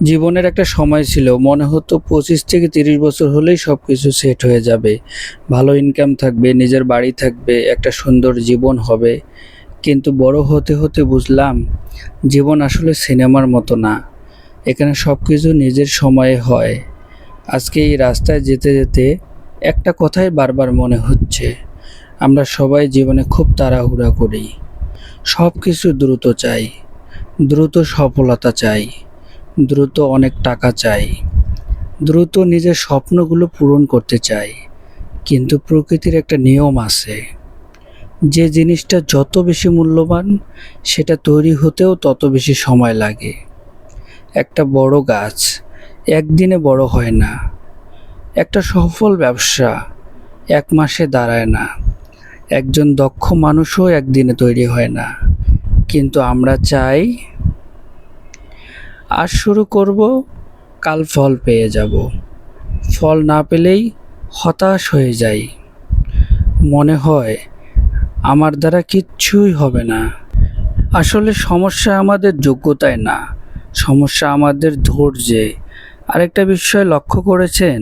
জীবনের একটা সময় ছিল মনে হতো 25 থেকে 30 বছর হলেই সব কিছু সেট হয়ে যাবে। ভালো ইনকাম থাকবে, নিজের বাড়ি থাকবে, একটা সুন্দর জীবন হবে। কিন্তু বড় হতে হতে বুঝলাম জীবন আসলে সিনেমার মতো না। এখানে সব কিছু নিজের সময়ে হয়। আজকে এই রাস্তায় যেতে যেতে একটা কথাই বারবার মনে হচ্ছে, আমরা সবাই জীবনে খুব তাড়াহুড়া করি। সব কিছু দ্রুত চাই, দ্রুত সফলতা চাই, দ্রুত অনেক টাকা চাই, দ্রুত নিজের স্বপ্নগুলো পূরণ করতে চাই। কিন্তু প্রকৃতির একটা নিয়ম আছে, যে জিনিসটা যত বেশি মূল্যবান সেটা তৈরি হতেও তত বেশি সময় লাগে। একটা বড় গাছ একদিনে বড় হয় না, একটা সফল ব্যবসা 1 মাসে দাঁড়ায় না, একজন দক্ষ মানুষও একদিনে তৈরি হয় না। কিন্তু আমরা চাই আজ শুরু করব, কাল ফল পেয়ে যাব। ফল না পেলেই হতাশ হয়ে যাই, মনে হয় আমার দ্বারা কিচ্ছুই হবে না। আসলে সমস্যা আমাদের যোগ্যতায় না, সমস্যা আমাদের ধৈর্যে। আরেকটা বিষয় লক্ষ্য করেছেন,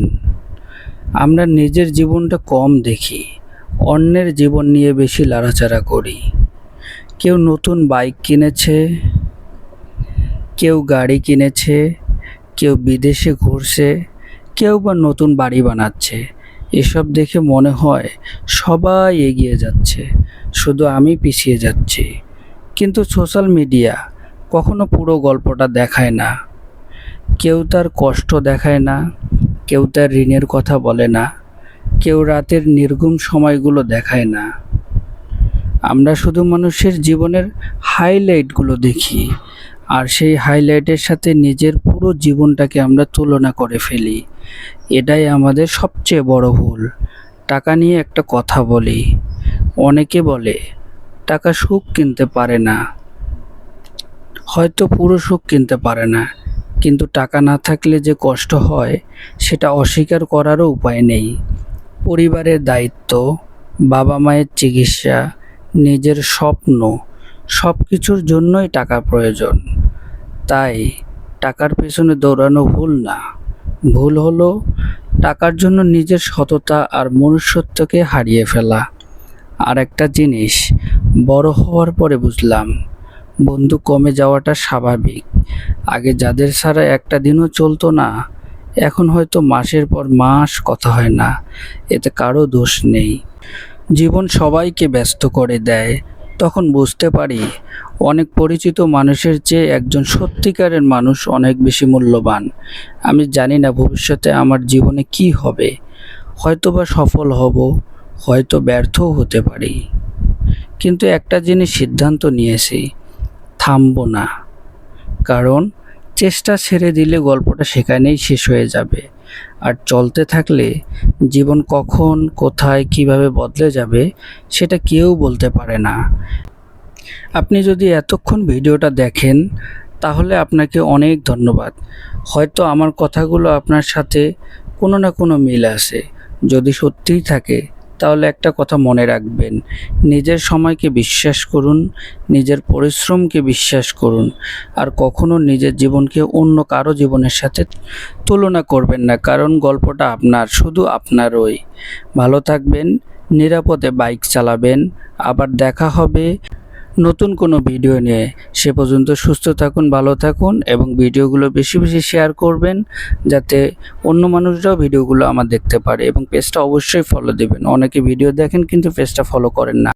আমরা নিজের জীবনটা কম দেখি, অন্যের জীবন নিয়ে বেশি লাড়াচাড়া করি। কেউ নতুন বাইক কিনেছে, কেউ গাড়ি কিনেছে, কেউ বিদেশে ঘুরছে, কেউ বা নতুন বাড়ি বানাচ্ছে। এসব দেখে মনে হয় সবাই এগিয়ে যাচ্ছে, শুধু আমি পিছিয়ে যাচ্ছি। কিন্তু সোশ্যাল মিডিয়া কখনো পুরো গল্পটা দেখায় না। কেউ তার কষ্ট দেখায় না, কেউ তার ঋণের কথা বলে না, কেউ রাতের নির্ঘুম সময়গুলো দেখায় না। আমরা শুধু মানুষের জীবনের হাইলাইটগুলো দেখি, আর সেই হাইলাইটের সাথে নিজের পুরো জীবনটাকে আমরা তুলনা করে ফেলি। এটাই আমাদের সবচেয়ে বড় ভুল। টাকা নিয়ে একটা কথা বলি, অনেকে বলে টাকা সুখ কিনতে পারে না। হয়তো পুরো সুখ কিনতে পারে না, কিন্তু টাকা না থাকলে যে কষ্ট হয় সেটা অস্বীকার করারও উপায় নেই। পরিবারের দায়িত্ব, বাবা মায়ের চিকিৎসা, নিজের স্বপ্ন, সব কিছুর জন্যই টাকা প্রয়োজন। তাই টাকার পেছনে দৌড়ানো ভুল না, ভুল হলো টাকার জন্য নিজের সততা আর মনুষ্যত্বকে হারিয়ে ফেলা। আর একটা জিনিস বড় হওয়ার পরে বুঝলাম, বন্ধু কমে যাওয়াটা স্বাভাবিক। আগে যাদের ছাড়া একটা দিনও চলতো না, এখন হয়তো মাসের পর মাস কথা হয় না। এতে কারো দোষ নেই। জীবন সবাইকে ব্যস্ত করে দেয়। তখন বুঝতে পারি অনেক পরিচিত মানুষের চেয়ে একজন সত্যিকারের মানুষ অনেক বেশি মূল্যবান। আমি জানি না ভবিষ্যতে আমার জীবনে কি হবে, হয়তো বা সফল হব, হয়তো ব্যর্থও হতে পারি। কিন্তু একটা জিনিস সিদ্ধান্ত নিয়েছি, থামবো না। কারণ চেষ্টা ছেড়ে দিলে গল্পটা সেখানেই শেষ হয়ে যাবে। আর চলতে থাকলে জীবন কখন, কোথায়, কিভাবে বদলে যাবে সেটা কেউ বলতে পারে না। আপনি যদি এতক্ষণ ভিডিওটা দেখেন তাহলে আপনাকে অনেক ধন্যবাদ। হয়তো আমার কথাগুলো আপনার সাথে কোনো না কোনো মিল আছে। যদি সত্যিই থাকে তাহলে একটা কথা মনে রাখবেন, নিজের সময়কে বিশ্বাস করুন, নিজের পরিশ্রমকে বিশ্বাস করুন, আর কখনো নিজের জীবনকে অন্য কারো জীবনের সাথে তুলনা করবেন না। কারণ গল্পটা আপনার, শুধু আপনারই। ভালো থাকবেন, নিরাপদে বাইক চালাবেন। আবার দেখা হবে নতুন কোনো ভিডিও নিয়ে। সে পর্যন্ত সুস্থ থাকুন, ভালো থাকুন এবং ভিডিওগুলো বেশি বেশি শেয়ার করবেন, যাতে অন্য মানুষরাও ভিডিওগুলো আমার দেখতে পারে। এবং পেজটা অবশ্যই ফলো দেবেন। অনেকে ভিডিও দেখেন কিন্তু পেজটা ফলো করেন না।